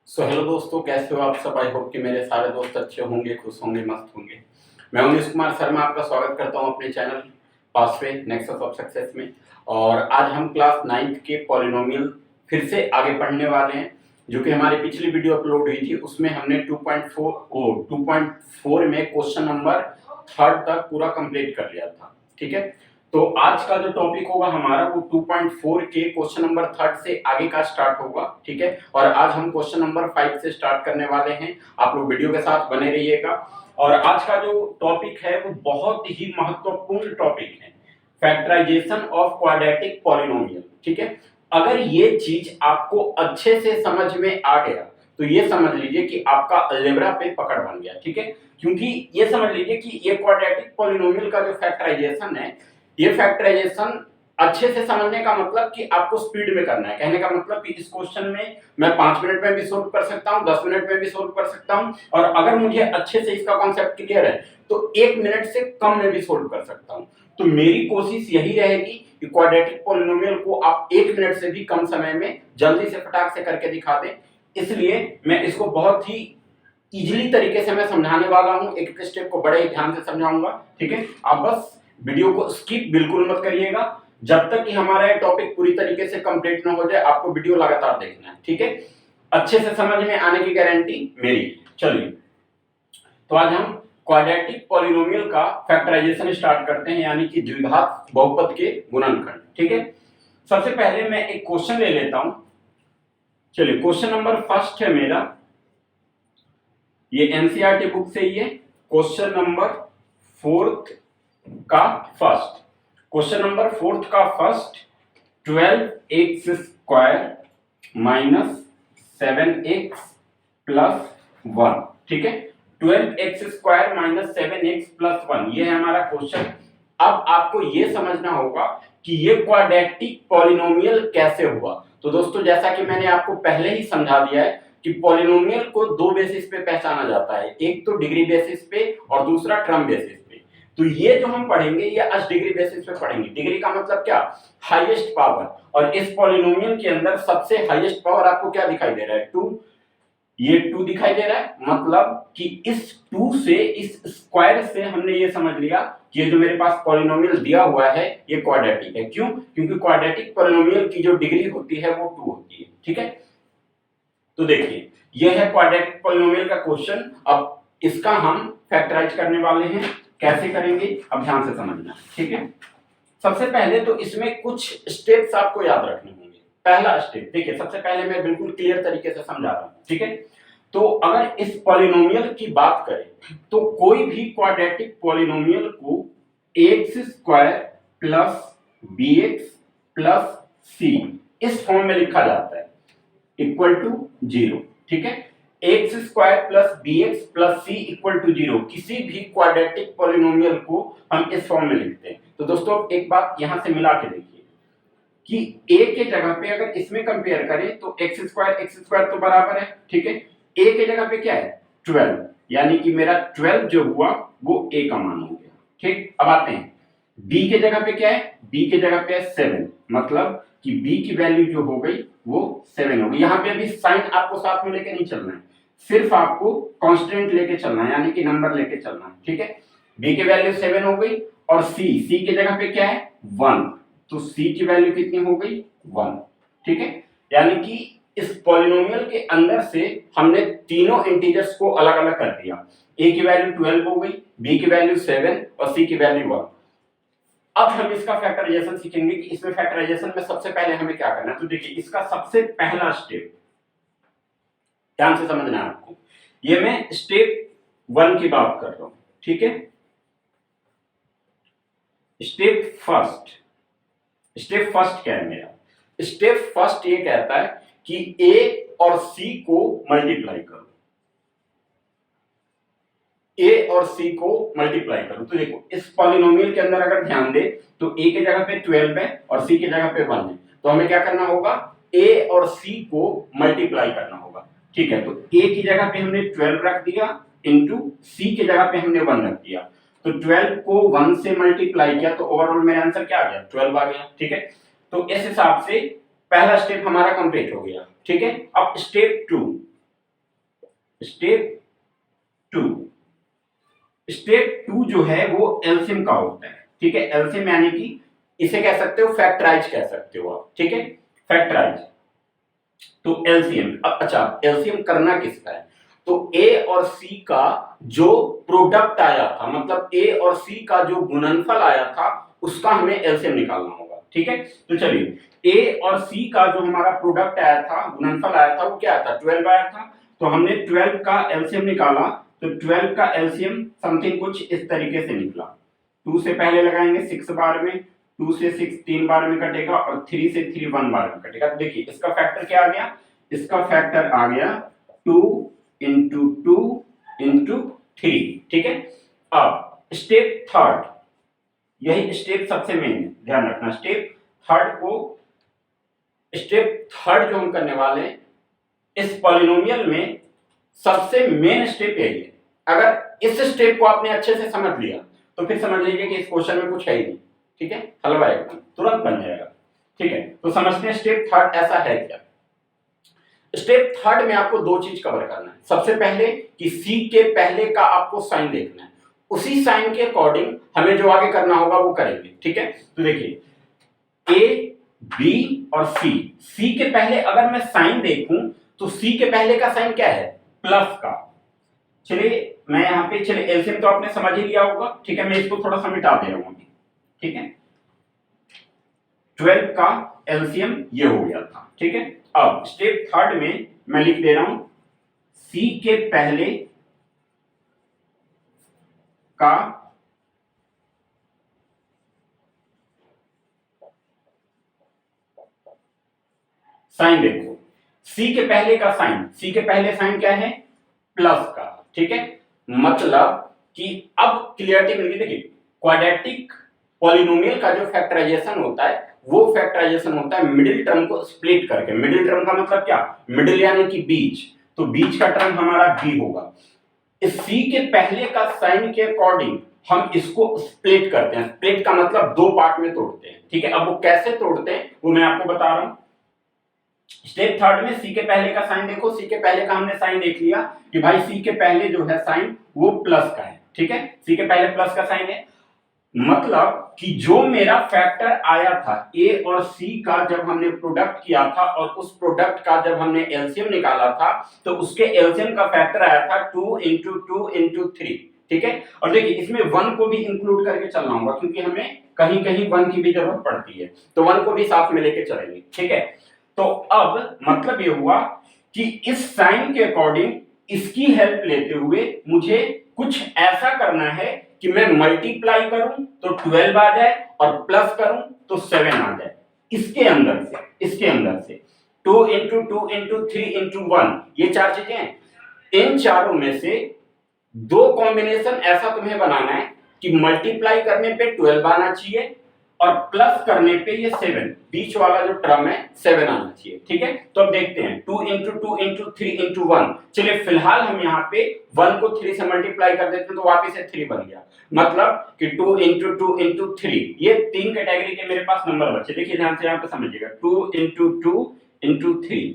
Hello दोस्तों, कैसे हो आप सब। आई होप कि मेरे सारे दोस्त अच्छे होंगे, खुश होंगे, मस्त होंगे। मैं उमेश कुमार शर्मा आपका स्वागत करता हूं अपने channel pathway nexus of success में। और आज हम क्लास 9th के पॉलिनोमियल फिर से आगे पढ़ने वाले हैं। जो कि हमारी पिछली वीडियो अपलोड हुई थी उसमें हमने 2.4 में क्वेश्चन नंबर 3 तक पूरा कंप्लीट कर लिया था। ठीक है, तो आज का जो टॉपिक होगा हमारा वो 2.4 के क्वेश्चन नंबर 3 से आगे का स्टार्ट होगा। ठीक है, और आज हम क्वेश्चन नंबर 5 से स्टार्ट करने वाले हैं। आप लोग वीडियो के साथ बने रहिएगा। और आज का जो टॉपिक है वो बहुत ही महत्वपूर्ण टॉपिक है, फैक्टराइजेशन ऑफ क्वाड्रेटिक पॉलिनोमियल। ठीक है, अगर ये चीज आपको अच्छे से समझ में आ गया तो ये समझ लीजिए कि आपका अलजेब्रा पे पकड़ बन गया। ठीक है, क्योंकि ये समझ लीजिए कि ये क्वाड्रेटिक पॉलिनोमियल का जो फैक्टराइजेशन है, ये फैक्टराइजेशन अच्छे से समझने का मतलब कि आपको स्पीड में करना है। कहने का मतलब कि इस क्वेश्चन में मैं 5 मिनट में भी सोल्व कर सकता हूं, 10 मिनट में भी सोल्व कर सकता हूं, और अगर मुझे अच्छे से इसका कॉन्सेप्ट क्लियर है तो 1 मिनट से कम में भी सोल्व कर सकता हूं। तो मेरी कोशिश यही रहेगी कि क्वाड्रेटिक पॉलिनोमियल को आप 1 मिनट से भी कम समय में जल्दी से फटाक से करके दिखा दें। इसलिए मैं इसको बहुत ही इजीली तरीके से मैं समझाने वाला हूं, एक एक स्टेप को बड़े ही ध्यान से समझाऊंगा। ठीक है, आप बस वीडियो को स्किप बिल्कुल मत करिएगा जब तक कि हमारा ये टॉपिक पूरी तरीके से कंप्लीट ना हो जाए। आपको वीडियो लगातार देखना है। ठीक है, अच्छे से समझ में आने की गारंटी मेरी। चलिए, तो आज हम क्वाड्रेटिक पॉलिनोमियल का फैक्टराइजेशन स्टार्ट करते हैं, यानी कि द्विघात बहुपद के गुणनखंड। ठीक है, सबसे पहले मैं एक क्वेश्चन ले लेता हूं। चलिए, क्वेश्चन नंबर फर्स्ट है मेरा, ये एनसीईआरटी बुक से ही है। क्वेश्चन नंबर 4 का फर्स्ट, क्वेश्चन नंबर 4 का first, 12x square minus 7x plus 1। ठीक है, 12x square minus 7x plus 1, ये है हमारा क्वेश्चन। अब आपको ये समझना होगा कि ये क्वाड्रेटिक पॉलिनोमियल कैसे हुआ। तो दोस्तों, जैसा कि मैंने आपको पहले ही समझा दिया है कि पॉलिनोमियल को 2 बेसिस पे पहचाना जाता है, एक तो डिग्री बेसिस पे और दूसरा टर्म बेसिस पे। तो ये जो हम पढ़ेंगे ये आज डिग्री बेसिस पे पढ़ेंगे। डिग्री का मतलब क्या, हाईएस्ट पावर। और इस पॉलिनोमियल के अंदर सबसे हाईएस्ट पावर आपको क्या दिखाई दे रहा है, 2। ये 2 दिखाई दे रहा है, मतलब कि इस 2 से, इस स्क्वायर से हमने ये समझ लिया कि ये जो मेरे पास पॉलिनोमियल दिया हुआ है ये क्वाड्रेटिक है। क्यों? क्योंकि क्वाड्रेटिक पॉलिनोमियल की जो डिग्री होती है वो 2 होती है। ठीक है, तो देखिए ये है क्वाड्रेटिक पॉलिनोमियल का क्वेश्चन। अब इसका हम फैक्टराइज करने वाले हैं। कैसे करेंगे अब ध्यान से समझना। ठीक है, सबसे पहले तो इसमें कुछ स्टेप्स आपको याद रखने होंगे। पहला स्टेप देखिए, सबसे पहले मैं बिल्कुल क्लियर तरीके से समझा रहा हूं। ठीक है, तो अगर इस पॉलिनोमियल की बात करें तो कोई भी क्वाड्रेटिक पॉलिनोमियल को x square plus bx plus c इस फॉर्म में लिखा जाता है, इक्वल टू 0। ठीक है, x square plus bx plus c equal to 0 किसी भी क्वाड्रेटिक पॉलिनोमियल को हम इस फॉर्म में लिखते हैं। तो दोस्तों एक बात यहां से मिला के देखिए कि a के जगह पे अगर इसमें कंपेयर करें तो एक्स स्क्वायर तो बराबर है। ठीक है, a के जगह पे क्या है, 12, यानी कि मेरा 12 जो हुआ वो a का मान हो गया। ठीक, अब आते हैं b के जगह पे क्या है, b के जगह पे है 7, मतलब कि b की वैल्यू जो हो गई वो 7 हो गई। यहाँ पे अभी साइन आपको साथ में लेके नहीं चलना है, सिर्फ आपको कांस्टेंट लेके चलना है, यानी कि नंबर लेके चलना है। ठीक है, b की वैल्यू 7 हो गई। और c के जगह पे क्या है 1, तो c की वैल्यू कितनी हो गई 1। ठीक है, यानी कि इस पॉलिनोमियल के अंदर से हमने तीनों इंटीजर्स को अलग अलग कर दिया। a की वैल्यू 12 हो गई, b की वैल्यू 7 और c की वैल्यू 1। अब हम इसका फैक्टराइजेशन सीखेंगे कि इसमें फैक्टराइजेशन में सबसे पहले हमें क्या करना है। तो देखिए इसका सबसे पहला स्टेप ध्यान से समझना है आपको, ये मैं स्टेप 1 की बात कर रहा हूं। ठीक है, स्टेप फर्स्ट क्या है मेरा, स्टेप फर्स्ट ये कहता है कि a और c को मल्टीप्लाई करो, a और c को मल्टीप्लाई करो। तो देखो इस पॉलिनोमियल के अंदर अगर ध्यान दे तो a के जगह पे 12 है और c के जगह पे 1 है, तो हमें क्या करना होगा, a और c को मल्टीप्लाई करना होगा। ठीक है, तो a की जगह पे हमने 12 रख दिया इंटू c के जगह पे हमने 1 रख दिया, तो 12 को 1 से मल्टीप्लाई किया तो ओवरऑल मेरा आंसर क्या आ गया, 12 आ गया। ठीक है, तो इस हिसाब से पहला स्टेप हमारा कंप्लीट हो गया। ठीक है, अब step 2, step two, step two जो है वो एलसीएम का होता है, ठीक है। एलसीएम यानी कि इसे कह सकते हो फैक्टराइज कह सकते हो आप, ठीक है, फैक्टराइज। तो एलसीएम, अच्छा एलसीएम करना किसका है, तो ए और सी का जो प्रोडक्ट आया था, मतलब ए और सी का जो गुणनफल आया था उसका हमें एलसीएम निकालना होगा, ठीक है। तो चलिए ए और सी का जो हमारा प्रोडक्ट आया था, गुणनफल आया था, वो क्या आया था, 12 आया था। तो हमने 12 का एलसीएम निकाला, तो 12 का एलसीएम समथिंग कुछ इस तरीके से निकला। 2 से पहले लगाएंगे 6 बार में, 2 से 6 3 बार में कटेगा, और 3 से 3 1 बार में कटेगा। तो देखिए इसका फैक्टर क्या आ गया, इसका फैक्टर आ गया 2 इंटू 2 इंटू 3, ठीक है। अब स्टेप थर्ड, यही स्टेप सबसे मेन है, ध्यान रखना। स्टेप थर्ड जो हम करने वाले हैं इस पॉलिनोमियल में, सबसे मेन स्टेप यही है। अगर इस स्टेप को आपने अच्छे से समझ लिया तो फिर समझ लीजिए कि इस क्वेश्चन में कुछ है ही नहीं, ठीक है, हलवा एकदम तुरंत बन जाएगा, ठीक है। तो समझते हैं स्टेप थर्ड ऐसा है क्या। स्टेप थर्ड में आपको दो चीज कवर करना है। सबसे पहले कि सी के पहले का आपको साइन देखना है, उसी साइन के अकॉर्डिंग हमें जो आगे करना होगा वो करेंगे, ठीक है। तो देखिए ए बी और सी, सी के पहले अगर मैं साइन देखूं तो सी के पहले का साइन क्या है, प्लस का। चलिए मैं यहाँ पे, चलिए एलसीएम तो आपने समझ ही लिया होगा, ठीक है। मैं इसको थोड़ा सा मिटा दे रहा हूं अभी, ठीक है। 12 का एलसीएम ये हो गया था, ठीक है। अब स्टेप थर्ड में मैं लिख दे रहा हूं सी के पहले का साइन देखो, सी के पहले का साइन, सी के पहले साइन क्या है, प्लस का, ठीक है। मतलब कि अब क्लियरिटी मिल गई। देखिए क्वाड्रेटिक पॉलिनोमियल का जो फैक्टराइजेशन होता है वो फैक्टराइजेशन होता है मिडिल टर्म को स्प्लिट करके। मिडिल टर्म का मतलब क्या, मिडिल यानी कि बीच, तो बीच का टर्म हमारा बी होगा। इस सी के पहले का साइन के अकॉर्डिंग हम इसको स्प्लिट करते हैं। स्प्लिट का मतलब दो पार्ट में तोड़ते हैं, ठीक है। अब वो कैसे तोड़ते हैं वो मैं आपको बता रहा हूं। स्टेप थर्ड में सी के पहले का साइन देखो, सी के पहले का हमने साइन देख लिया कि भाई सी के पहले जो है साइन वो प्लस का है, ठीक है। सी के पहले प्लस का साइन है, मतलब कि जो मेरा फैक्टर आया था ए और सी का जब हमने प्रोडक्ट किया था और उस प्रोडक्ट का जब हमने एलसीएम निकाला था तो उसके एलसीएम का फैक्टर आया था 2 इंटू 2 इंटू 3, ठीक है। और देखिए इसमें 1 को भी इंक्लूड करके चलना होगा क्योंकि हमें कहीं कहीं 1 की भी जरूरत पड़ती है, तो 1 को भी साथ में लेके चलेंगे, ठीक है। तो अब मतलब ये हुआ कि इस साइन के अकॉर्डिंग इसकी हेल्प लेते हुए मुझे कुछ ऐसा करना है कि मैं मल्टीप्लाई करूं तो 12 आ जाए और प्लस करूं तो 7 आ जाए। इसके अंदर से 2 इंटू 2 इंटू 3 इंटू 1, ये चार चीजें हैं। इन चारों में से दो कॉम्बिनेशन ऐसा तुम्हें बनाना है कि मल्टीप्लाई करने पे 12 आना चाहिए और प्लस करने पे ये 7, बीच वाला जो टर्म है 7 आना चाहिए, ठीक है। तो अब देखते हैं 2 इंटू 2 इंटू 3 इंटू 1। चलिए फिलहाल हम यहाँ पे 1 को 3 से मल्टीप्लाई कर देते हैं तो वापस से 3 बन गया, मतलब कि 2 इंटू 2 इंटू 3, ये तीन कैटेगरी के मेरे पास नंबर बचे। देखिए ध्यान से यहाँ पे समझिएगा, 2 इंटू 2 इंटू 3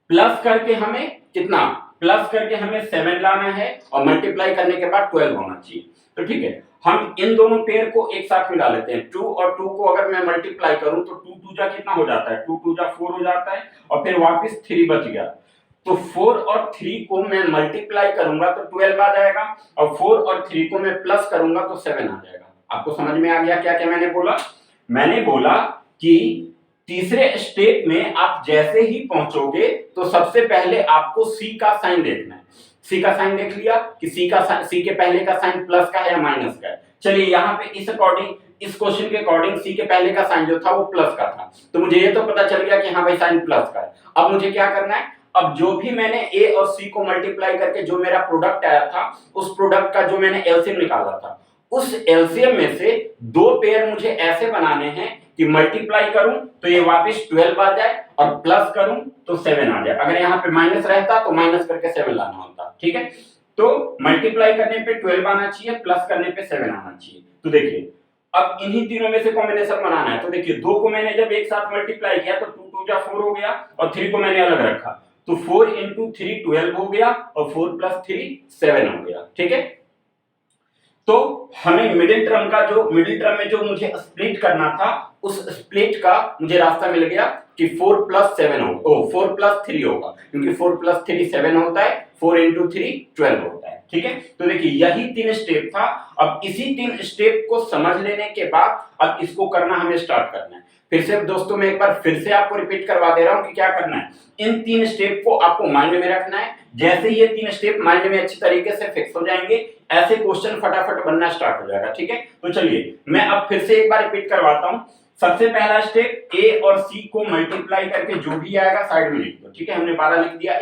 प्लस करके हमें कितना, प्लस करके हमें 7 लाना है और मल्टीप्लाई करने के बाद 12 होना चाहिए। तो ठीक है, हम इन दोनों पेयर को एक साथ मिला लेते हैं। 2 और 2 को अगर मैं मल्टीप्लाई करूं तो 2 2 जा कितना हो जाता है, 2 2 जा 4 हो जाता है और फिर वापस 3 बच गया। तो 4 और 3 को मैं मल्टीप्लाई करूंगा तो 12 आ जाएगा और 4 और 3 को मैं प्लस करूंगा तो 7 आ जाएगा। आपको समझ में आ गया क्या क्या मैंने बोला? मैंने बोला कि तीसरे स्टेप में आप जैसे ही पहुंचोगे तो सबसे पहले आपको सी का साइन देखना है। सी का साइन देख लिया कि सी के पहले का साइन प्लस का है या माइनस का है। चलिए यहाँ पे इस क्वेश्चन के अकॉर्डिंग सी के पहले का साइन जो था वो प्लस का था, तो मुझे ये तो पता चल गया कि हाँ भाई साइन प्लस का है। अब मुझे क्या करना है, अब जो भी मैंने ए और सी को मल्टीप्लाई करके जो मेरा प्रोडक्ट आया था उस प्रोडक्ट का जो मैंने एलसीएम निकाला था उस एलसीएम में से दो पेयर मुझे ऐसे बनाने हैं कि मल्टीप्लाई करूं तो ये वापस 12 आ जाए और प्लस करूं तो 7 आ जाए। अगर यहाँ पे माइनस रहता तो माइनस करके 7 लाना होता, ठीक है। तो मल्टीप्लाई करने पे 12 आना चाहिए, प्लस करने पे 7 आना चाहिए। तो देखिए अब इन्हीं तीनों में से कॉम्बिनेशन बनाना है। तो देखिए 2 को मैंने जब एक साथ मल्टीप्लाई किया तो 2 2 जा 4 हो गया और 3 को मैंने अलग रखा। तो 4 इंटू 3 12 हो गया और 4 प्लस 3 7 हो गया। ठीक है, तो हमें मिडिल टर्म में जो मुझे स्प्लिट करना था उस स्प्लिट का मुझे रास्ता मिल गया कि 4 प्लस 7 होगा, 4 प्लस 3 होगा, क्योंकि 4 प्लस 3 7 होता है, 4 इंटू 3 12 होता है। ठीक है, तो देखिए यही 3 स्टेप था। अब इसी 3 स्टेप को समझ लेने के बाद अब इसको करना हमें स्टार्ट करना है। फिर से दोस्तों मैं एक बार फिर से आपको रिपीट करवा दे रहा हूं कि क्या करना है। इन 3 स्टेप को आपको माइंड में रखना है। जैसे ये 3 स्टेप माइंड में अच्छी तरीके से फिक्स हो जाएंगे, ऐसे क्वेश्चन फटाफट बनना स्टार्ट हो जाएगा। ठीक है, तो चलिए मैं अब फिर से एक बार रिपीट करवाता हूं। सबसे पहला स्टेप ए और सी को मल्टीप्लाई करके जो भी आएगा साइड में लिख दो। ठीक है, हमने 12 लिख दिया,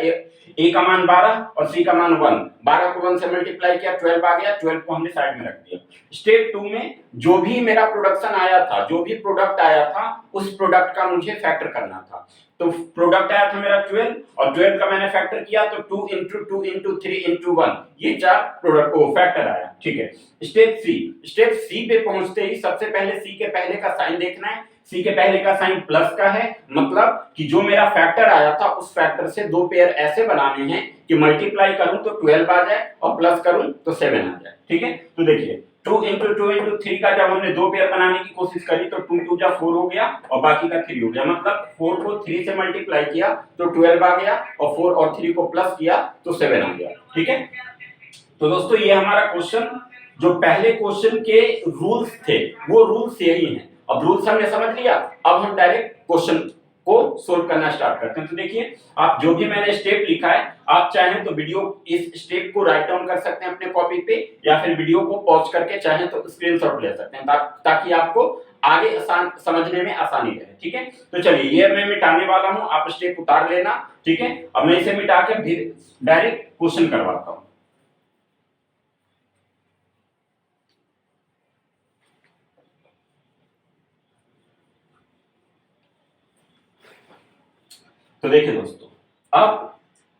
ए का मान 12 और सी का मान 1, 12 को 1 से मल्टीप्लाई किया 12 आ गया, 12 को हमने साइड में रख दिया। स्टेप 2 में जो भी मेरा प्रोडक्शन आया था, जो भी प्रोडक्ट आया था उस प्रोडक्ट का मुझे फैक्टर करना था। तो प्रोडक्ट आया था मेरा 12 और 12 का मैंने फैक्टर किया तो 2 इंटू 2 इंटू 3 इंटू 1, ये 4 प्रोडक्ट को फैक्टर आया। ठीक है, स्टेप सी पे पहुंचते ही सबसे पहले सी के पहले का साइन देखना है। सी के पहले का साइन प्लस का है, मतलब कि जो मेरा फैक्टर आया था उस फैक्टर से दो पेयर ऐसे बनाने हैं कि मल्टीप्लाई करूं तो 12 आ जाए और प्लस करूं तो 7 आ जाए। ठीक है, तो देखिए 2 इंटू 2 इंटू 3 का जब हमने दो पेयर बनाने की कोशिश करी तो 2 2 जा 4 हो गया और बाकी का 3 हो गया, मतलब 4 को 3 से मल्टीप्लाई किया तो 12 आ गया और 4 और 3 को प्लस किया तो 7 आ गया। ठीक है, तो दोस्तों ये हमारा क्वेश्चन, जो पहले क्वेश्चन के रूल्स थे वो रूल्स यही हैं। अब रूल्स हमने समझ लिया, अब हम डायरेक्ट क्वेश्चन को सोल्व करना स्टार्ट करते हैं। तो देखिए आप जो भी मैंने स्टेप लिखा है, आप चाहें तो वीडियो इस स्टेप को राइट डाउन कर सकते हैं अपने कॉपी पे, या फिर वीडियो को पॉज करके चाहें तो स्क्रीनशॉट ले सकते हैं ताकि आपको आगे आसान समझने में आसानी रहे। ठीक है, तो चलिए ये मैं मिटाने वाला हूं, आप स्टेप उतार लेना। ठीक है, अब मैं इसे मिटा के डायरेक्ट क्वेश्चन करवाता हूं। तो देखिए दोस्तों, अब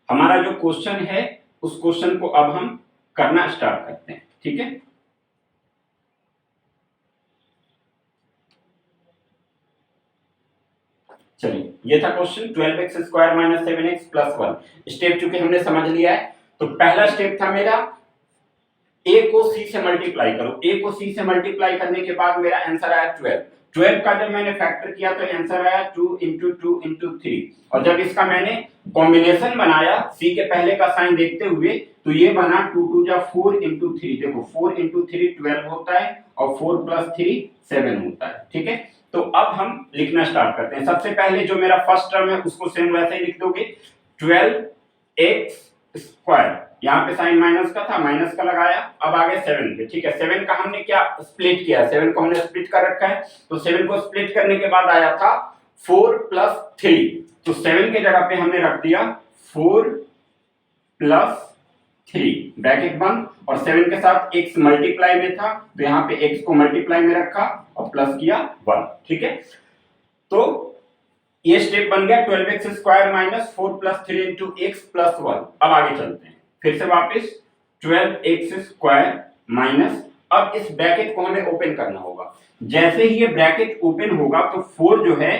हमारा जो क्वेश्चन है उस क्वेश्चन को अब हम करना स्टार्ट करते हैं। ठीक है, चलिए ये था question 12x square minus 7x plus 1। Step चूंकि हमने समझ लिया है, तो पहला स्टेप था मेरा a को c से मल्टीप्लाई करो। a को c से मल्टीप्लाई करने के बाद मेरा आंसर आया 12। 12 का जब मैंने फैक्टर किया तो आंसर आया 2 इंटू 2 इंटू 3, और जब इसका मैंने कॉम्बिनेशन बनाया c के पहले का साइन देखते हुए तो ये बना 2 2 जा 4 इंटू 3। देखो 4 इंटू 3 12 होता है और 4 प्लस 3 7 होता है। ठीक है, तो अब हम लिखना स्टार्ट करते हैं। सबसे पहले जो मेरा फर्स्ट टर्म है उसको सेम वैसे ही लिख दोगे, 12x स्क्वायर, यहाँ पे साइन माइनस का था, माइनस का लगाया, अब आ गया 7 पे। ठीक है, 7 का हमने क्या स्प्लिट किया, 7 को हमने स्प्लिट कर रखा है, तो 7 को स्प्लिट करने के बाद आया था 4 प्लस 3, तो 7 के जगह पे हमने रख दिया 4 प्लस 3 ब्रैकेट बंद, और 7 के साथ x मल्टीप्लाई में था तो यहाँ पे x को मल्टीप्लाई में रखा और प्लस किया 1। ठीक है, तो ये स्टेप बन गया 12x square minus 4 plus 3 into x plus 1। अब आगे चलते हैं, फिर से वापस 12x स्क्वायर माइनस, अब इस ब्रैकेट को हमें ओपन करना होगा। जैसे ही ये ब्रैकेट ओपन होगा तो 4 जो है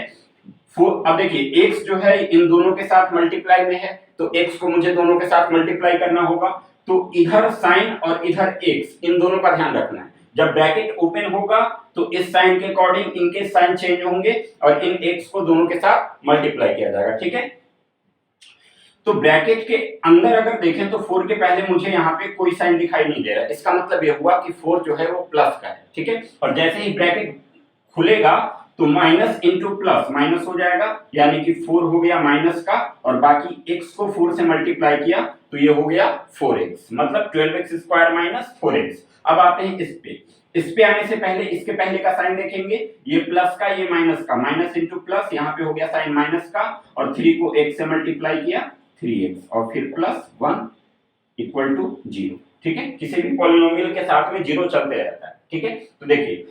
4, अब देखिए x जो है इन दोनों के साथ मल्टीप्लाई में है तो x को मुझे दोनों के साथ मल्टीप्लाई करना होगा, तो इधर साइन और इधर x, इन दोनों का ध्यान रखना है। जब ब्रैकेट ओपन होगा तो इस साइन के अकॉर्डिंग इनके साइन चेंज होंगे और इन x को दोनों के साथ मल्टीप्लाई किया जाएगा। ठीक है, तो ब्रैकेट के अंदर अगर देखें तो 4 के पहले मुझे यहाँ पे कोई साइन दिखाई नहीं दे रहा, इसका मतलब ये हुआ कि 4 जो है वो प्लस का है। ठीक है, और जैसे ही ब्रैकेट खुलेगा तो माइनस इंटू प्लस माइनस हो जाएगा, यानी कि 4 हो गया माइनस का, और बाकी x को 4 से मल्टीप्लाई किया तो ये हो गया 4x, मतलब 12x स्क्वायर माइनस 4x। अब आते हैं इस पे आने से पहले इसके पहले का साइन देखेंगे, ये प्लस का ये माइनस का, माइनस इंटू प्लस, यहाँ पे हो गया साइन माइनस का, और 3 को x से मल्टीप्लाई किया 3x, और फिर प्लस 1 इक्वल टू 0। ठीक है, किसी भी पॉलिनोमियल के साथ में 0 चलते रहता है। ठीक है, तो देखिए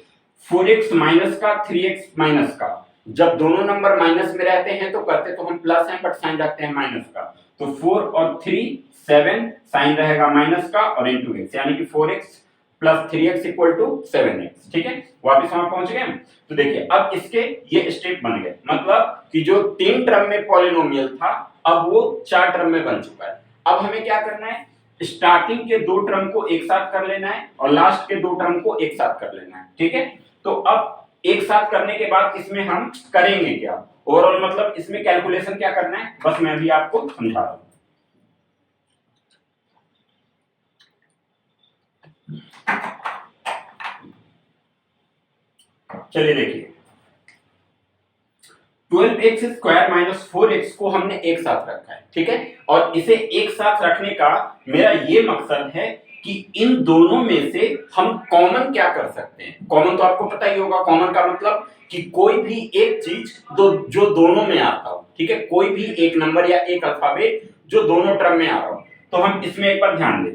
4x माइनस का 3x माइनस का, जब दोनों नंबर माइनस में रहते हैं तो करते तो हम प्लस हैं बट साइन रखते हैं माइनस का, तो 4 और 3 7, साइन रहेगा माइनस का और इनटू x, यानी कि 4x plus 3x equal to 7x। ठीक है, वापस वहां पहुंच गए। तो देखिए अब इसके ये स्टेप बन गए, मतलब कि जो 3 टर्म में पॉलिनोमियल था अब वो 4 टर्म में बन चुका है। अब हमें क्या करना है, स्टार्टिंग के 2 टर्म को एक साथ कर लेना है और लास्ट के 2 टर्म को एक साथ कर लेना है, ठीक है। तो अब एक साथ करने के बाद इसमें हम करेंगे क्या, ओवरऑल मतलब इसमें कैलकुलेशन क्या करना है, बस मैं भी आपको समझा रहा हूं। चलिए देखिए, 12x स्क्वायर माइनस 4x को हमने एक साथ रखा है, ठीक है। और इसे एक साथ रखने का मेरा ये मकसद है कि इन दोनों में से हम कॉमन क्या कर सकते हैं। कॉमन तो आपको पता ही होगा, कॉमन का मतलब कि कोई भी एक चीज जो दोनों में आता हो, ठीक है। कोई भी एक नंबर या एक अल्फाबेट जो दोनों टर्म में आ रहा हो। तो हम इसमें एक बार ध्यान दें,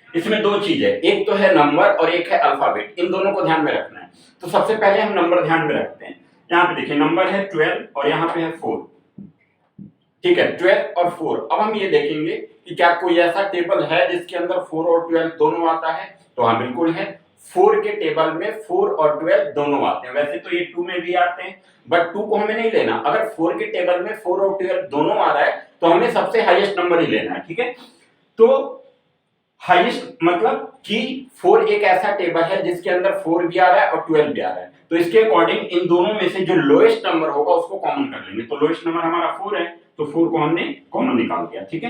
इसमें 2 चीज है, एक तो है नंबर और एक है अल्फाबेट, इन दोनों को ध्यान में रखना है। तो सबसे पहले हम नंबर ध्यान में रखते हैं। यहाँ पे देखिए नंबर है 12 और यहाँ पे है 4, ठीक है। 12 और 4। अब हम ये देखेंगे कि क्या कोई ऐसा टेबल है जिसके अंदर 4 और 12 दोनों आता है, तो हाँ बिल्कुल है। 4 के टेबल में 4 और 12 दोनों आते हैं। वैसे तो ये 2 में भी आते हैं, बट 2 को हमें नहीं लेना। अगर 4 के टेबल में 4 और 12 दोनों आ रहा है तो हमें सबसे हाईएस्ट नंबर ही लेना है, ठीक है। तो हाईएस्ट मतलब कि 4 एक ऐसा टेबल है जिसके अंदर 4 भी आ रहा है और 12 भी आ रहा है। तो इसके अकॉर्डिंग इन दोनों में से जो लोएस्ट नंबर होगा उसको कॉमन कर लेंगे। तो लोएस्ट नंबर हमारा 4 है, तो 4 को हमने कॉमन निकाल दिया, ठीक है।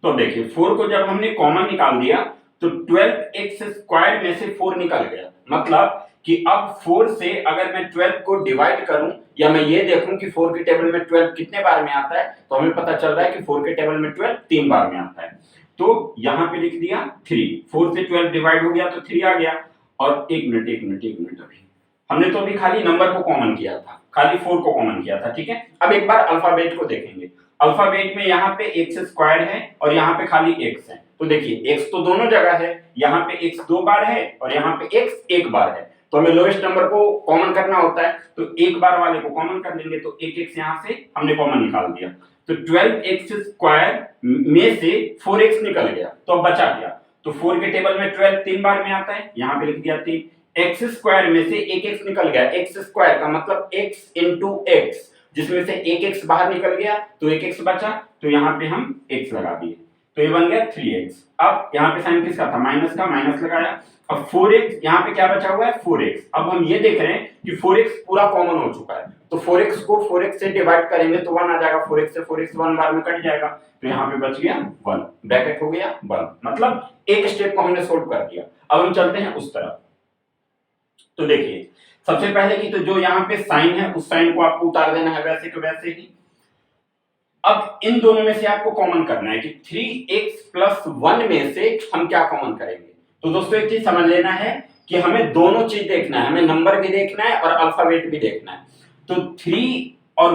तो देखिए 4 को जब हमने कॉमन निकाल दिया तो 12x स्क्वायर में से 4 निकल गया। मतलब कि अब 4 से अगर मैं 12 को डिवाइड करूं या मैं ये देखूं कि 4 के टेबल में 12 कितने बार में आता है, तो हमें पता चल रहा है कि 4 के टेबल में 12 3 बार में आता है। तो यहां पे लिख दिया 3, 4 से 12 डिवाइड हो गया तो 3 आ गया। और एक मिनट अभी हमने तो अभी खाली नंबर को कॉमन किया था, खाली 4 को कॉमन किया था, ठीक है। अब एक बार अल्फाबेट को देखेंगे। अल्फाबेट में यहाँ पे x स्क्वायर है और यहाँ पे खाली x है। तो देखिए x तो दोनों जगह है, यहाँ पे x 2 बार है और यहाँ पे x 1 बार है। तो हमें लोएस्ट नंबर को कॉमन करना होता है, तो एक बार वाले को कॉमन कर लेंगे। तो एक x यहाँ से हमने कॉमन निकाल दिया, तो 12x स्क्वायर में से 4x निकल गया, तो अब बचा गया। तो 4 के टेबल में 12 3 बार में आता है, यहाँ पे लिख दिया 3। x स्क्वायर में से एक x निकल गया, x स्क्वायर का मतलब x इंटू x, जिसमें से एक x बाहर निकल गया तो एक x बचा, तो यहाँ पे हम x लगा दिए, तो ये बन गया 3x। अब यहाँ पे साइन किसका था, माइनस का, माइनस लगाया। अब 4x यहाँ पे क्या बचा हुआ है, 4x। अब हम ये देख रहे हैं कि 4x पूरा कॉमन हो चुका है, तो 4x को 4x से डिवाइड करेंगे तो 1 आ जाएगा। 4x से 4x 1 बार में कट जाएगा, तो यहाँ पे बच गया 1, ब्रैकेट हो गया 1। मतलब एक स्टेप को हमने सोल्व कर दिया। अब हम चलते हैं उस तरफ। तो देखिए सबसे पहले की तो जो यहाँ पे साइन है उस साइन को आपको उतार देना है वैसे के वैसे ही। अब इन दोनों में से आपको कॉमन करना है कि 3x प्लस 1 में से हम क्या कॉमन करेंगे। तो दोस्तों एक चीज समझ लेना है कि हमें दोनों चीज देखना है, हमें नंबर भी देखना है और अल्फाबेट भी देखना है। तो 3 और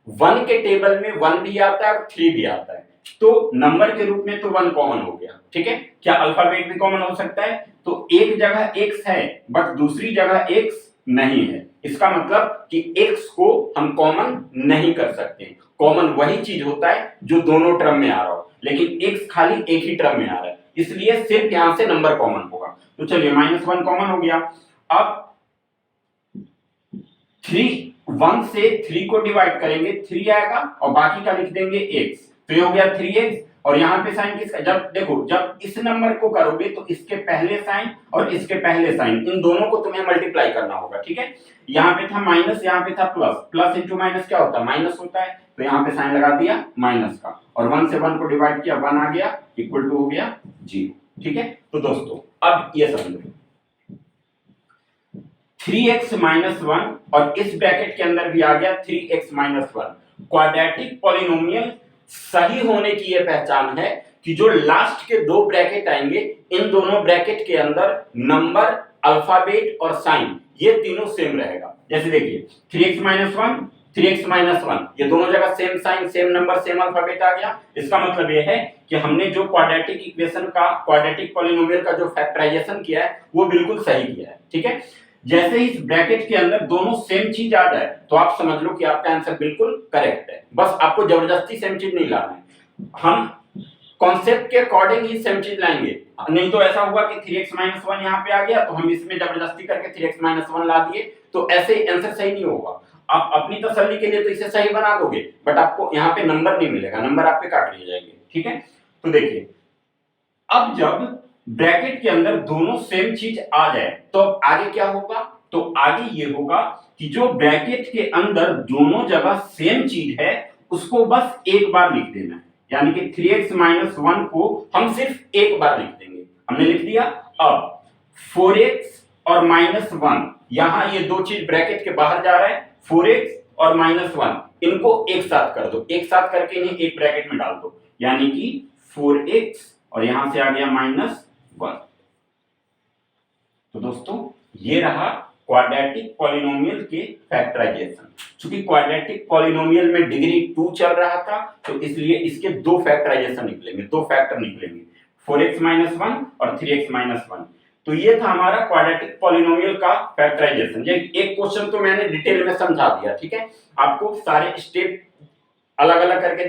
1 के टेबल में 1 भी आता है और 3 भी आता है, तो नंबर के रूप में तो 1 कॉमन हो गया, ठीक है। क्या अल्फाबेट भी कॉमन हो सकता है, तो एक जगह x है बट दूसरी जगह x नहीं है, इसका मतलब कि x को हम कॉमन नहीं कर सकते। कॉमन वही चीज होता है जो दोनों टर्म में आ रहा हो, लेकिन x खाली एक ही टर्म में आ रहा है, इसलिए सिर्फ यहां से नंबर कॉमन होगा। तो चलिए -1 कॉमन हो गया। अब 1 से 3 को डिवाइड करेंगे 3 आएगा और बाकी का लिख देंगे x, तो ये हो गया 3x। और यहाँ पे साइन किसका, जब देखो जब इस नंबर को करोगे तो इसके पहले साइन और इसके पहले साइन इन दोनों को तुम्हें मल्टीप्लाई करना होगा, ठीक है। यहाँ पे था माइनस, यहाँ पे था प्लस, प्लस इंटू माइनस क्या होता है, माइनस होता है। तो यहाँ पे साइन लगा दिया माइनस का और 1 से 1 को डिवाइड किया 1 आ गया, इक्वल टू हो गया 0, ठीक है। तो दोस्तों अब ये समझो 3x माइनस 1 और इस ब्रैकेट के अंदर भी आ गया 3x माइनस 1। क्वाड्रेटिक पॉलिनोमियल सही होने की यह पहचान है कि जो लास्ट के 2 ब्रैकेट आएंगे इन दोनों ब्रैकेट के अंदर नंबर, अल्फाबेट और साइन ये तीनों सेम रहेगा। जैसे देखिए 3x माइनस 1, 3x माइनस 1, ये दोनों जगह same sign, same number, same alphabet आ गया। इसका मतलब यह है कि हमने जो क्वाड्रेटिक इक्वेशन का, क्वाड्रेटिक पॉलिनोमियल का जो फैक्टराइजेशन किया है वो बिल्कुल सही किया है, ठीक है। जैसे ही इस ब्रैकेट के अंदर दोनों सेम चीज आ जाए तो आप समझ लो कि आपका आंसर बिल्कुल करेक्ट है। बस आपको जबरदस्ती सेम चीज नहीं लाना है, हम कॉन्सेप्ट के अकॉर्डिंग ही सेम चीज लाएंगे। नहीं तो ऐसा हुआ कि 3x माइनस 1 यहाँ पे आ गया तो हम इसमें जबरदस्ती करके 3x माइनस 1 ला दिए, तो ऐसे आंसर सही नहीं होगा। आप अपनी तसल्ली के लिए तो इसे सही बना दोगे, बट आपको यहाँ पे नंबर नहीं मिलेगा, नंबर आपके काट लिए जाएंगे। ठीक है, तो देखिए अब जब ब्रैकेट के अंदर दोनों सेम चीज आ जाए तो आगे क्या होगा, तो आगे ये होगा कि जो ब्रैकेट के अंदर दोनों जगह सेम चीज है उसको बस एक बार लिख देना है, यानी कि 3x - 1 को हम सिर्फ एक बार लिख देंगे। हमने लिख दिया। अब 4x और -1, यहां ये दो चीज ब्रैकेट के बाहर जा रहा है, 4x और -1 इनको एक साथ कर दो, एक साथ करके इन्हें एक ब्रैकेट में डाल दो, यानी कि 4x और यहां से आ गया -1। तो दोस्तों ये रहा क्वाड्रेटिक पॉलिनोमियल के फैक्टराइजेशन। चूंकि क्वाड्रेटिक पॉलिनोमियल में डिग्री 2 चल रहा था तो इसलिए इसके दो फैक्टराइजेशन निकलेंगे, दो फैक्टर निकलेंगे, 4x - 1 और 3x - 1। तो ये था हमारा क्वाड्रेटिक पॉलिनोमियल का फैक्टराइजेशन। ये एक क्वेश्चन तो मैंने डिटेल में समझा दिया, ठीक है, आपको सारे स्टेप अलग अलग करके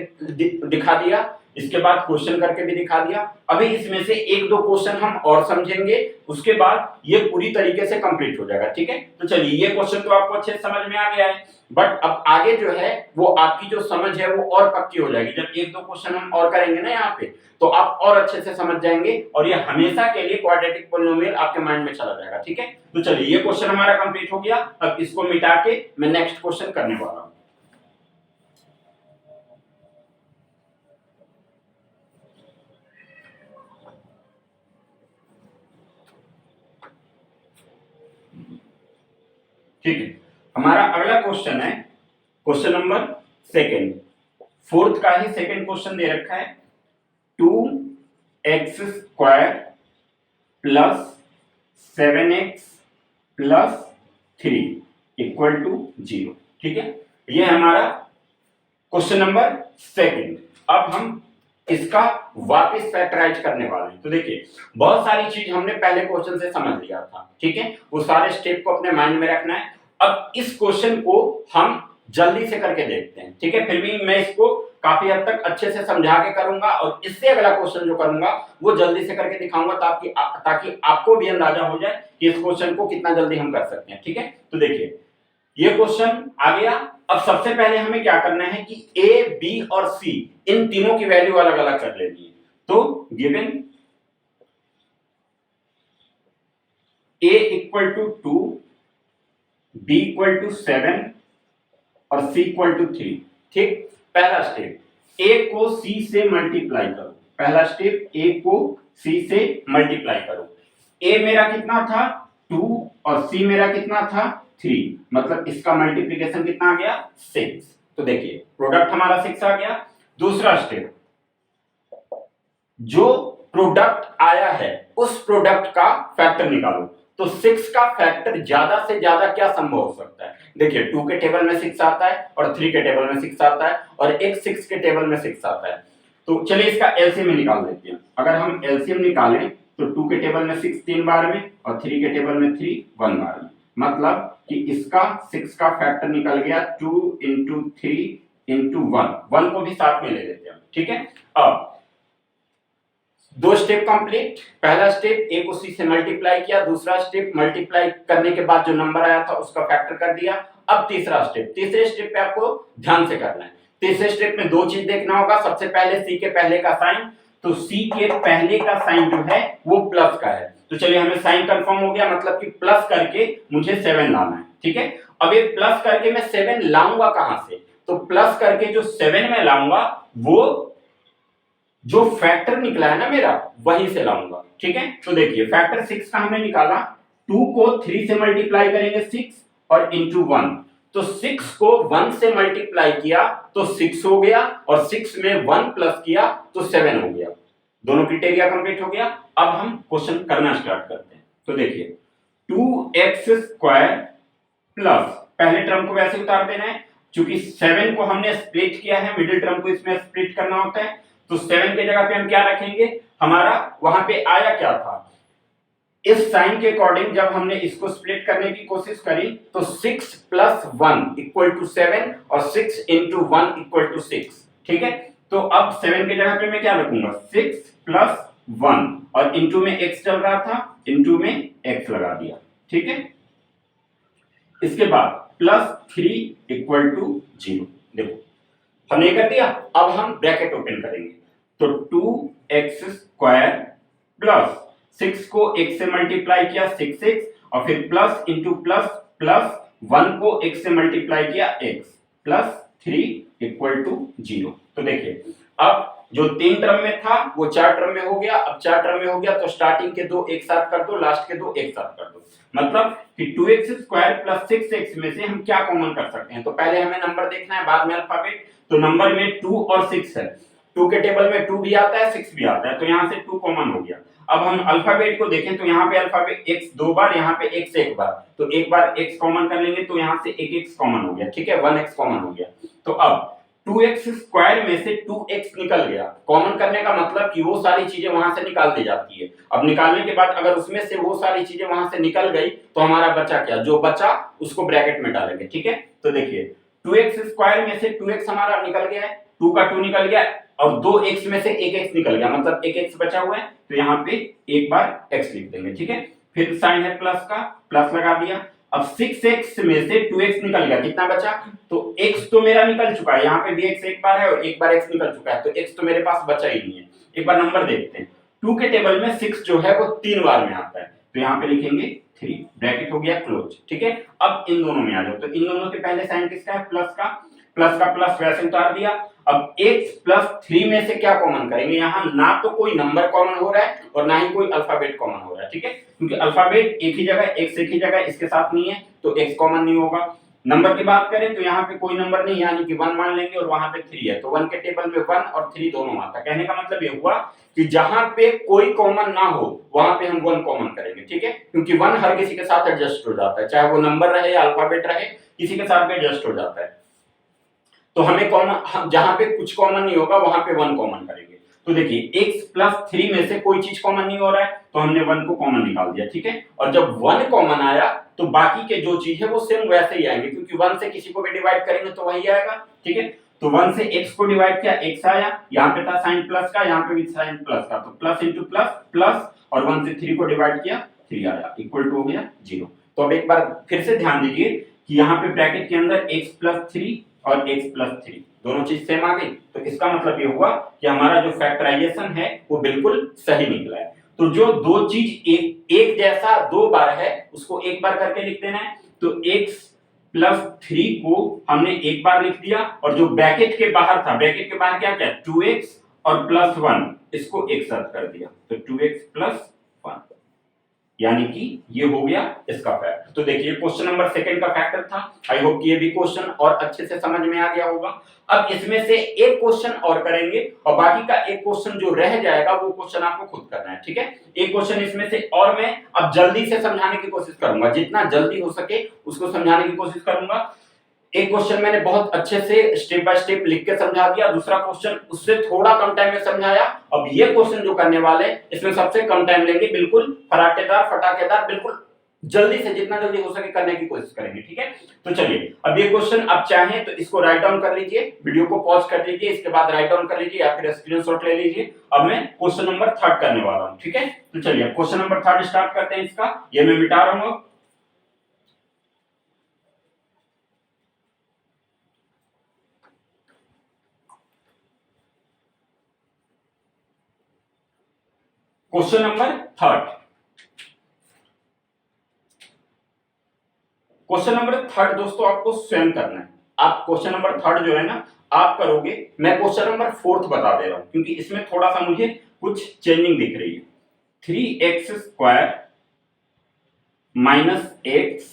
दिखा दिया, इसके बाद क्वेश्चन करके भी दिखा दिया। अभी इसमें से एक दो क्वेश्चन हम और समझेंगे, उसके बाद ये पूरी तरीके से कंप्लीट हो जाएगा। ठीक है, तो चलिए ये क्वेश्चन तो आपको अच्छे से समझ में आ गया है, बट अब आगे जो है वो आपकी जो समझ है वो और पक्की हो जाएगी। जब एक दो क्वेश्चन हम और करेंगे ना यहाँ पे, तो आप और अच्छे से समझ जाएंगे और ये हमेशा के लिए क्वाड्रेटिक पॉलिनोमियल आपके माइंड में चला जाएगा। ठीक है, तो चलिए ये क्वेश्चन हमारा कंप्लीट हो गया। अब इसको मिटा के मैं नेक्स्ट क्वेश्चन करने वाला हूं। ठीक है, हमारा अगला क्वेश्चन है क्वेश्चन नंबर सेकंड, फोर्थ का ही सेकंड क्वेश्चन दे रखा है, 2x² + 7x + 3 = 0। ठीक है, ये हमारा क्वेश्चन नंबर सेकंड। अब हम इसका वापस फैक्टराइज करने वाले हैं। तो देखिए बहुत सारी चीज हमने पहले क्वेश्चन से समझ लिया था, ठीक है, वो सारे स्टेप को अपने माइंड में रखना है। अब इस क्वेश्चन को हम जल्दी से करके देखते हैं। ठीक है, फिर भी मैं इसको काफी हद तक अच्छे से समझा के करूंगा और इससे अगला क्वेश्चन जो करूंगा वो जल्दी से करके दिखाऊंगा ताकि आपको भी अंदाजा हो जाए कि इस क्वेश्चन को कितना जल्दी हम कर सकते हैं। ठीक है, तो देखिए ये क्वेश्चन आ गया। अब सबसे पहले हमें क्या करना है कि ए, बी और सी इन तीनों की वैल्यू अलग अलग कर लेनी है। तो गिवन a = 2, b = 7 और c = 3। ठीक, पहला स्टेप a को c से मल्टीप्लाई करो, पहला स्टेप a को c से मल्टीप्लाई करो। a मेरा कितना था 2 और c मेरा कितना था 3, मतलब इसका मल्टीप्लिकेशन कितना आ गया 6। तो देखिए प्रोडक्ट हमारा 6 आ गया। दूसरा स्टेप, जो प्रोडक्ट आया है उस प्रोडक्ट का फैक्टर निकालो। तो 6 का फैक्टर ज्यादा से ज्यादा क्या संभव हो सकता है? देखिए 2 के टेबल में 6 आता है और 3 के टेबल में 6 आता है और एक 6 के टेबल में 6 आता है। तो चलिए इसका एलसीएम निकाल लेते हैं। अगर हम एलसीएम निकालें तो 2 के टेबल में 6 3 बार में और 3 के टेबल में 3 1 बार में, मतलब कि इसका 6 का फैक्टर निकल गया 2 × 3 × 1 को भी साथ में ले लेते हैं। ठीक है, अब दो स्टेप कंप्लीट। पहला स्टेप ए को सी से मल्टीप्लाई किया, दूसरा स्टेप मल्टीप्लाई करने के बाद जो नंबर आया था उसका फैक्टर कर दिया। अब तीसरा स्टेप, तीसरे स्टेप पे आपको ध्यान से करना है। तीसरे स्टेप में दो चीज देखना होगा। सबसे पहले सी के पहले का साइन, तो सी के पहले का साइन जो है वो प्लस का है। तो चलिए हमें साइन कंफर्म हो गया, मतलब कि प्लस करके मुझे 7 लाना है। ठीक है, अब ये प्लस करके मैं 7 लाऊंगा कहां से? तो प्लस करके जो 7 में लाऊंगा वो जो फैक्टर निकला है ना मेरा वहीं से लाऊंगा। ठीक है, तो देखिए फैक्टर 6 का हमने निकाला, 2 को 3 से मल्टीप्लाई करेंगे 6 और इंटू 1, तो 6 को 1 से मल्टीप्लाई किया तो 6 हो गया और 6 में 1 प्लस किया तो 7 हो गया। दोनों क्राइटेरिया कंप्लीट हो गया। अब हम क्वेश्चन करना स्टार्ट करते हैं। तो देखिए 2x² प्लस, पहले टर्म को वैसे उतार देना है, क्योंकि 7 को हमने स्प्लिट किया है, मिडिल टर्म को इसमें स्प्लिट करना होता है। तो 7 के जगह पे हम क्या रखेंगे, हमारा वहां पे आया क्या था, इस साइन के अकॉर्डिंग जब हमने इसको स्प्लिट करने की कोशिश करी तो 6 + 1 = 7 और 6 × 1 = 6। ठीक है, तो अब 7 के जगह पे मैं क्या रखूंगा 6 + 1 और इंटू में x चल रहा था, इंटू में x लगा दिया। ठीक है, इसके बाद प्लस 3 इक्वल टू 0। देखो हमने कर दिया, अब हम ब्रैकेट ओपन करेंगे तो 2x² प्लस 6 को x से मल्टीप्लाई किया 6x और फिर प्लस इंटू प्लस प्लस 1 को x से मल्टीप्लाई किया x प्लस 3 इक्वल टू 0। तो देखिए अब जो 3 टर्म में था वो 4 टर्म में हो गया, अब 4 टर्म में हो गया तो स्टार्टिंग के 2 एक साथ कर दो, लास्ट के 2 एक साथ कर दो, मतलब कि 2x² प्लस 6x में से हम क्या कॉमन कर सकते हैं। तो पहले हमें नंबर देखना है, बाद में अल्फाबेट। तो नंबर में 2 और 6 है, 2 के टेबल में 2 भी आता है 6 भी आता है, तो यहाँ से 2 कॉमन हो गया। अब हम अल्फाबेट को देखें तो यहाँ पे अल्फाबेट x 2 बार, यहाँ पे x 1 बार, तो एक बार x कॉमन कर लेंगे तो यहाँ से एक x कॉमन हो गया, ठीक है, 1x कॉमन हो गया। तो अब 2x² में से 2x निकल गया, कॉमन करने का मतलब कि वो सारी चीजें वहां से निकाल दी जाती है। अब निकालने के बाद अगर उसमें से वो सारी चीजें वहां से निकल गई तो हमारा बचा क्या, जो बचा उसको ब्रैकेट में डालेंगे, ठीक है। तो देखिए 2x² में से 2x हमारा निकल गया है, 2 का 2 निकल गया और 2x में से एक x निकल गया, मतलब एक x बचा हुआ है, तो यहाँ पे एक बार x लिख देंगे, ठीक है। फिर साइन है प्लस का, प्लस लगा दिया। अब 6x में से 2x निकल गया, कितना बचा, तो x तो मेरा निकल चुका है, यहाँ पे भी x एक बार है और एक बार x निकल चुका है, तो x तो मेरे पास बचा ही नहीं है। एक बार नंबर देखते हैं, 2 के टेबल में 6 जो है वो 3 बार में आता है, तो यहाँ पे लिखेंगे 3, ब्रैकेट हो गया क्लोज, ठीक है। अब इन दोनों में आ जाओ, तो इन दोनों के पहले साइन किसका है, प्लस का, प्लस का प्लस वैसे उतार दिया। अब x प्लस 3 में से क्या कॉमन करेंगे, यहाँ ना तो कोई नंबर कॉमन हो रहा है और ना ही कोई अल्फाबेट कॉमन हो रहा है, ठीक है, क्योंकि अल्फाबेट एक ही जगह, x एक ही जगह इसके साथ नहीं है तो x कॉमन नहीं होगा। नंबर की बात करें तो यहाँ पे कोई नंबर नहीं, यानी कि 1 मान लेंगे और वहां पे 3 है, तो 1 के टेबल में 1 और 3 दोनों आता है। कहने का मतलब ये हुआ कि जहां पे कोई कॉमन ना हो वहां पे हम 1 कॉमन करेंगे, ठीक है, क्योंकि 1 हर किसी के साथ एडजस्ट हो जाता है, चाहे वो नंबर रहे या अल्फाबेट रहे, किसी के साथ भी एडजस्ट हो जाता है। तो हमें कॉमन, जहां पे कुछ कॉमन नहीं होगा वहां पे 1 कॉमन करेंगे। तो देखिए x प्लस 3 में से कोई चीज कॉमन नहीं हो रहा है तो हमने 1 को कॉमन निकाल दिया, ठीक है। और जब 1 कॉमन आया तो बाकी के जो चीज है वो सेम वैसे ही आएंगे, क्योंकि 1 से किसी को भी डिवाइड करेंगे तो वही आएगा, ठीक है। तो 1 से x को डिवाइड किया x आया, यहाँ पे था साइन प्लस का, यहाँ पे भी साइन प्लस का, तो प्लस इंटू प्लस प्लस, और 1 से 3 को डिवाइड किया 3 आया, इक्वल टू हो गया 0। तो अब एक बार फिर से ध्यान दीजिए कि यहाँ पे ब्रैकेट के अंदर x प्लस 3 और x प्लस 3 दोनों चीज सेम आ गई, तो इसका मतलब ये हुआ कि हमारा जो फैक्टराइजेशन है वो बिल्कुल सही निकला है। तो जो दो चीज एक जैसा 2 बार है उसको एक बार करके लिख देना है, तो x प्लस 3 को हमने एक बार लिख दिया, और जो ब्रैकेट के बाहर था, ब्रैकेट के बाहर क्या क्या, 2x और प्लस 1, इसको एक साथ कर दिया, तो 2x प्लस 1, यानी कि ये हो गया इसका फैक्टर। तो देखिए क्वेश्चन नंबर 2 का फैक्टर था। आई होप कि ये भी क्वेश्चन और अच्छे से समझ में आ गया होगा। अब इसमें से एक क्वेश्चन और करेंगे और बाकी का एक क्वेश्चन जो रह जाएगा वो क्वेश्चन आपको खुद करना है, ठीक है। एक क्वेश्चन इसमें से और मैं अब जल्दी से समझाने की कोशिश करूंगा, जितना जल्दी हो सके उसको समझाने की कोशिश करूंगा। एक क्वेश्चन मैंने बहुत अच्छे से स्टेप बाय स्टेप लिख के समझा दिया, दूसरा क्वेश्चन उससे थोड़ा कम टाइम में समझाया। अब ये क्वेश्चन जो करने वाले इसमें सबसे कम टाइम लेंगे, बिल्कुल फटाकेदार, बिल्कुल जल्दी से जितना जल्दी हो सके करने की कोशिश करेंगे, ठीक है। तो चलिए अब ये क्वेश्चन आप चाहें तो इसको राइट डाउन कर लीजिए, वीडियो को पॉज कर लीजिए, इसके बाद राइट डाउन कर लीजिए या फिर स्क्रीनशॉट ले लीजिए। अब मैं क्वेश्चन नंबर 3 करने वाला हूं, ठीक है। तो चलिए क्वेश्चन नंबर 3 स्टार्ट करते हैं। इसका ये मैं मिटा रहा हूं। क्वेश्चन नंबर 3, क्वेश्चन नंबर 3 दोस्तों आपको स्वयं करना है। आप क्वेश्चन नंबर 3 जो है ना आप करोगे, मैं क्वेश्चन नंबर 4 बता दे रहा हूं क्योंकि इसमें थोड़ा सा मुझे कुछ चेंजिंग दिख रही है। 3x² माइनस x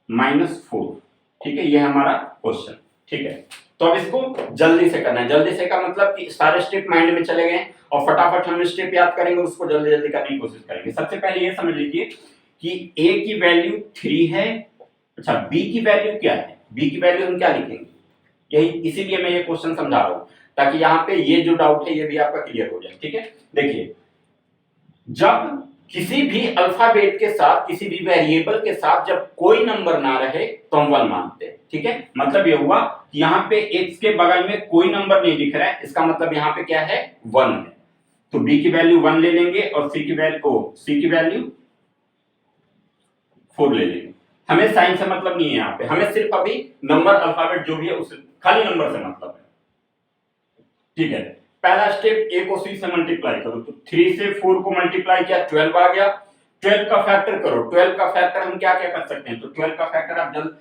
माइनस 4, ठीक है, ये हमारा क्वेश्चन, ठीक है। तो अब इसको जल्दी से करना है। जल्दी से का मतलब कि सारे स्टेप माइंड में चले गए और फटाफट हम स्टेप याद करेंगे, उसको जल्दी जल्दी करने की कोशिश करेंगे। सबसे पहले ये समझ लीजिए कि a की वैल्यू 3 है, अच्छा b की वैल्यू क्या है, b की वैल्यू हम क्या लिखेंगे, यही इसीलिए मैं ये क्वेश्चन समझा रहा हूं ताकि यहाँ पे ये जो डाउट है ये भी आपका क्लियर हो जाए, ठीक है। देखिए जब किसी भी अल्फाबेट के साथ, किसी भी वेरिएबल के साथ जब कोई नंबर ना रहे तो हम 1 मानते हैं, ठीक है। मतलब ये हुआ कि यहाँ पे x के बगल में कोई नंबर नहीं दिख रहा है, इसका मतलब यहाँ पे क्या है, 1 है। तो b की वैल्यू 1 ले लेंगे और c की वैल्यू 4 ले लेंगे। हमें साइन से मतलब नहीं है यहाँ पे, हमें सिर्फ अभी नंबर अल्फाबेट जो भी है उस खाली नंबर से मतलब है। ठीक है, पहला स्टेप ए को सी से मल्टीप्लाई करो, तो 3 से 4 को मल्टीप्लाई किया 12 आ गया। 12 का फैक्टर करो, 12 का फैक्टर हम क्या क्या कर सकते हैं, तो 12 का फैक्टर आप जल्द,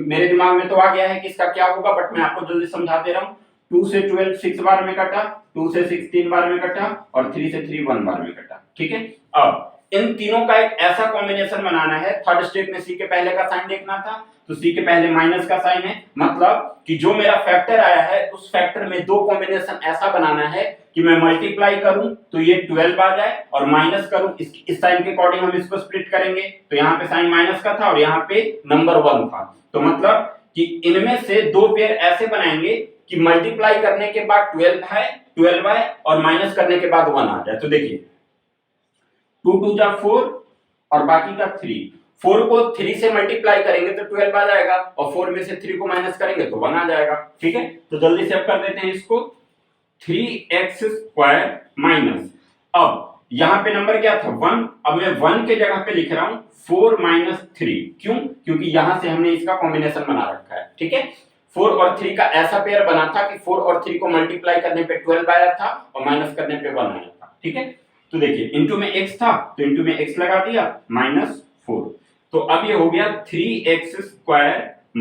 मेरे दिमाग में तो आ गया है कि इसका क्या होगा, बट मैं आपको जल्दी समझा दे रहा हूं। 2 से 12 6 बार में कटा, 2 से 6 3 बार में कटा और 3 से 3 1 बार में कटा। ठीक है, अब इन तीनों का एक ऐसा कॉम्बिनेशन बनाना है। थर्ड स्टेप में सी के पहले का साइन देखना था, तो सी के पहले माइनस का साइन है, मतलब कि जो मेरा फैक्टर आया है उस फैक्टर में दो कॉम्बिनेशन ऐसा बनाना है कि मैं मल्टीप्लाई करूं तो ये 12 आ जाए और माइनस करूं इस साइन के अकॉर्डिंग हम इसको स्प्लिट करेंगे, तो यहाँ पे साइन माइनस का था और यहाँ पे नंबर 1 था। तो मतलब कि इनमें से दो पेयर ऐसे बनाएंगे कि मल्टीप्लाई करने के बाद 12 आए और माइनस करने के बाद 1 आ जाए। तो देखिए 2 2 जा 4 और बाकी का 3, 4 को 3 से मल्टीप्लाई करेंगे तो 12 आ जाएगा और 4 में से 3 को माइनस करेंगे तो 1 आ जाएगा। ठीक है, तो जल्दी से अब कर देते हैं इसको, 3x² माइनस, अब यहां पे नंबर क्या था 1, अब मैं 1 के जगह पे लिख रहा हूं 4 - 3, क्यों, क्योंकि यहां से हमने इसका कॉम्बिनेशन बना रखा है। ठीक है, 4 और 3 का ऐसा पेयर बना था कि 4 और 3 को मल्टीप्लाई करने पे 12 आया था और माइनस करने पे 1 आया था। ठीक है, तो देखिए इनटू में x था तो इनटू में x लगा दिया -4, तो अब ये हो गया 3x²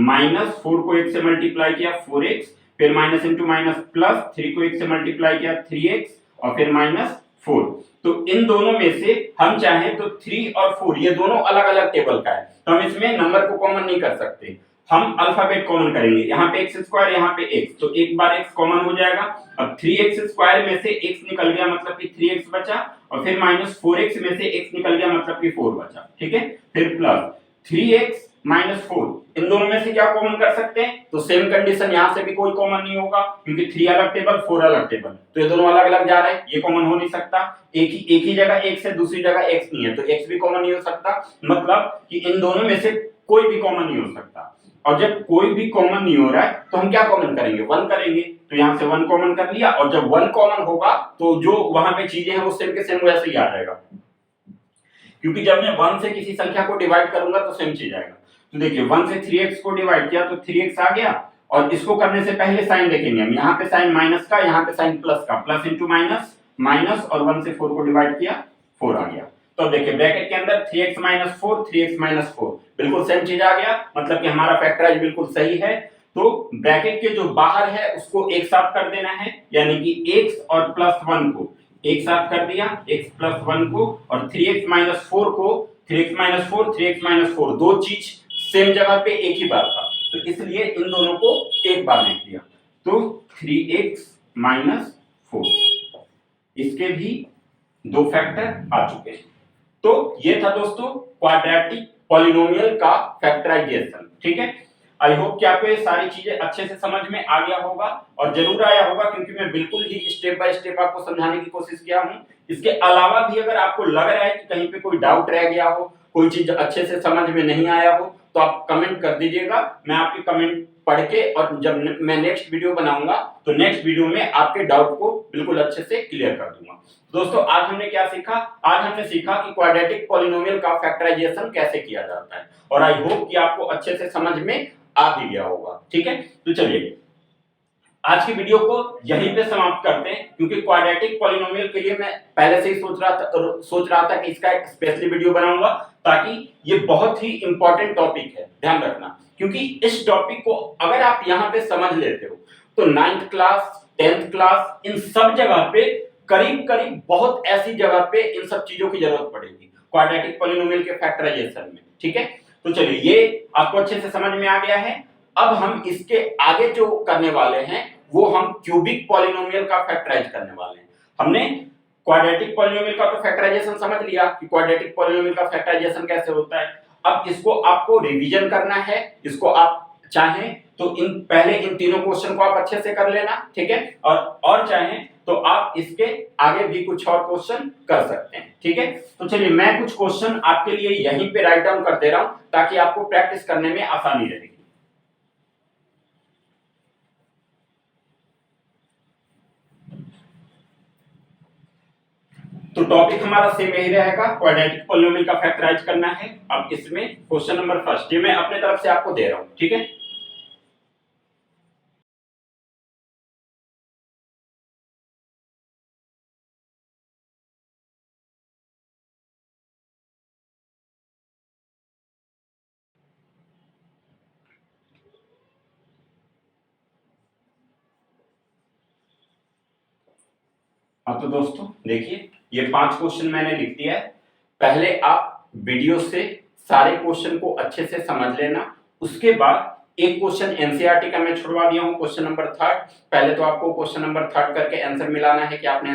माइनस 4 को 1 से मल्टीप्लाई किया 4x, फिर माइनस इंटू माइनस प्लस 3 को 1 से मल्टीप्लाई किया 3x और फिर -4। तो इन दोनों में से हम चाहें तो 3 और 4 ये दोनों अलग अलग टेबल का है, तो हम इसमें नंबर को कॉमन नहीं कर सकते, हम अल्फाबेट कॉमन करेंगे। यहाँ पे x², यहाँ पे x, तो एक बार x कॉमन हो जाएगा। अब 3x² में से x निकल गया मतलब कि 3x बचा, और फिर -4x में से x निकल गया मतलब कि 4 बचा। ठीक है, फिर प्लस 3x -4, इन दोनों में से क्या कॉमन कर सकते हैं, तो सेम कंडीशन यहां से भी कोई कॉमन नहीं होगा क्योंकि 3 अलग टेबल 4 अलग टेबल, तो ये दोनों अलग अलग जा रहे हैं, ये कॉमन हो नहीं सकता। एक ही जगह x है दूसरी जगह x नहीं है तो x भी कॉमन नहीं हो सकता, मतलब कि इन दोनों में से कोई भी कॉमन नहीं हो सकता। और जब कोई भी कॉमन नहीं हो रहा है तो हम क्या कॉमन करेंगे, 1 करेंगे, तो यहां से 1 कॉमन कर लिया, और जब 1 कॉमन होगा तो जो वहां पे चीजें हैं वो सेम के सेम वैसे ही आ जाएगा, क्योंकि जब मैं 1 से किसी संख्या को डिवाइड करूंगा तो सेम चीज आएगा। तो देखिए 1 से 3x को डिवाइड किया तो 3x आ गया, और इसको करने से पहले साइन देखेंगे हम, यहाँ पे साइन माइनस का, यहाँ पे साइन प्लस का, प्लस इंटू माइनस माइनस, और 1 से 4 को डिवाइड किया 4 आ गया। तो देखिए ब्रैकेट के अंदर 3x - 4 3x - 4 बिल्कुल सेम चीज आ गया, मतलब कि हमारा फैक्टराइज बिल्कुल सही है। तो ब्रैकेट के जो बाहर है उसको एक साथ कर देना है, यानी कि x और +1 को एक साथ कर दिया, x + 1 को, और 3x - 4 को 3x - 4 3x - 4 दो चीज सेम जगह पे एक ही बार था, तो इसलिए इन दोनों को एक बार लिख दिया, तो 3x - 4 इसके भी दो फैक्टर आ चुके हैं। तो ये था दोस्तों क्वाड्रेटिक पॉलिनोमियल का फैक्टराइजेशन। ठीक है, आई होप कि आपको ये सारी चीजें अच्छे से समझ में आ गया होगा, और जरूर आया होगा क्योंकि मैं बिल्कुल ही स्टेप बाय स्टेप आपको समझाने की कोशिश किया हूं। इसके अलावा भी अगर आपको लग रहा है कि कहीं पे कोई डाउट रह गया हो, कोई चीज अच्छे से समझ में नहीं आया हो, तो आप कमेंट कर दीजिएगा, मैं आपके कमेंट पढ़ के, और जब मैं नेक्स्ट वीडियो बनाऊंगा तो नेक्स्ट वीडियो में आपके डाउट को बिल्कुल अच्छे से क्लियर कर दूंगा। दोस्तों आज हमने क्या सीखा, आज हमने सीखा कि क्वाड्रेटिक पॉलिनोमियल का फैक्टराइजेशन कैसे किया जाता है, और आई होप कि आपको अच्छे से समझ में आ भी गया होगा। ठीक है, तो चलिए आज की वीडियो को यहीं पे समाप्त करते हैं, क्योंकि क्वाड्रेटिक पॉलिनोमियल के लिए मैं पहले से ही सोच रहा था कि इसका एक स्पेशली वीडियो बनाऊंगा, ताकि ये बहुत ही इंपॉर्टेंट टॉपिक है, ध्यान रखना, क्योंकि इस टॉपिक को अगर आप यहाँ पे समझ लेते हो तो 9th class 10th class in सब जगह पे करीब करीब बहुत ऐसी जगह पे इन सब चीजों की जरूरत पड़ेगी क्वाड्रेटिक पॉलिनोमियल के फैक्टराइजेशन में। ठीक है, तो चलिए ये आपको अच्छे से समझ में आ गया है। अब हम इसके आगे जो करने वाले हैं वो हम क्यूबिक पॉलिनोमियल का फैक्टराइज करने वाले हैं। हमने क्वाड्रेटिक पॉलिनोमियल का तो फैक्टराइजेशन समझ लिया कि क्वाड्रेटिक पॉलिनोमियल का फैक्टराइजेशन कैसे होता है। अब इसको आपको रिवीजन करना है, इसको आप चाहें तो पहले इन तीनों क्वेश्चन को आप अच्छे से कर लेना। ठीक है, और चाहें तो आप इसके आगे भी कुछ और क्वेश्चन कर सकते हैं। ठीक है, तो चलिए मैं कुछ क्वेश्चन आपके लिए यहीं पे राइट डाउन कर दे रहा हूं ताकि आपको प्रैक्टिस करने में आसानी रहेगी। तो टॉपिक हमारा सेम यही रहेगा, क्वाड्रेटिक पॉलिनोमियल का फैक्टराइज करना है। अब इसमें क्वेश्चन नंबर फर्स्ट, ये मैं अपने तरफ से आपको दे रहा हूं, ठीक है। हाँ तो दोस्तों देखिए, ये 5 क्वेश्चन मैंने लिख दिया है। पहले आप वीडियो से सारे क्वेश्चन को अच्छे से समझ लेना, उसके बाद एक क्वेश्चन एनसीईआरटी का मैं छुड़वा दिया हूँ, क्वेश्चन नंबर 3। पहले तो आपको क्वेश्चन नंबर 3 करके आंसर मिलाना है कि आपने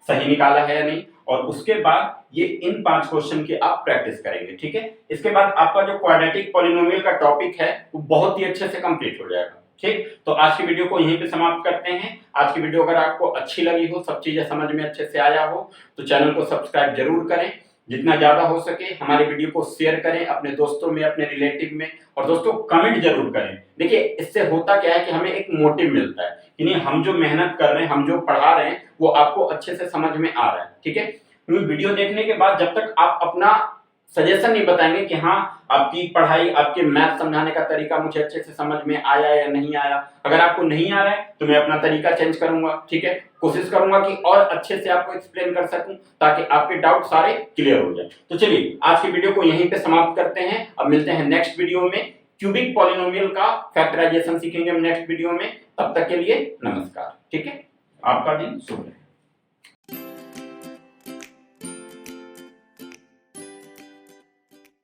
सही निकाला है या नहीं, और उसके बाद ये इन 5 क्वेश्चन की आप प्रैक्टिस करेंगे, ठीक है। इसके बाद आपका जो क्वाड्रेटिक पॉलिनोमियल का टॉपिक है वो बहुत ही अच्छे से कंप्लीट हो जाएगा, ठीक। तो आज की वीडियो को यहीं पे समाप्त करते हैं। आज की वीडियो अगर आपको अच्छी लगी हो, सब चीजें समझ में अच्छे से आया हो, तो चैनल को सब्सक्राइब जरूर करें। जितना ज्यादा हो सके हमारे वीडियो को शेयर करें अपने दोस्तों में, अपने रिलेटिव में, और दोस्तों कमेंट जरूर करें। देखिए इससे होता क्या है कि हमें एक मोटिव मिलता है कि नहीं, हम जो मेहनत कर रहे हैं, हम जो पढ़ा रहे हैं वो आपको अच्छे से समझ में आ रहा है, ठीक है। क्योंकि वीडियो देखने के बाद जब तक आप अपना सजेशन नहीं बताएंगे कि हाँ आपकी पढ़ाई, आपके मैथ समझाने का तरीका मुझे अच्छे से समझ में आया या नहीं आया, अगर आपको नहीं आ रहा है तो मैं अपना तरीका चेंज करूंगा, ठीक है। कोशिश करूंगा कि और अच्छे से आपको एक्सप्लेन कर सकूं ताकि आपके डाउट सारे क्लियर हो जाए। तो चलिए आज की वीडियो को यहीं पे समाप्त करते हैं। अब मिलते हैं नेक्स्ट वीडियो में, क्यूबिक पॉलिनोमियल का फैक्टराइजेशन सीखेंगे हम नेक्स्ट वीडियो में। तब तक के लिए नमस्कार, ठीक है। आपका दिन शुभ रहे।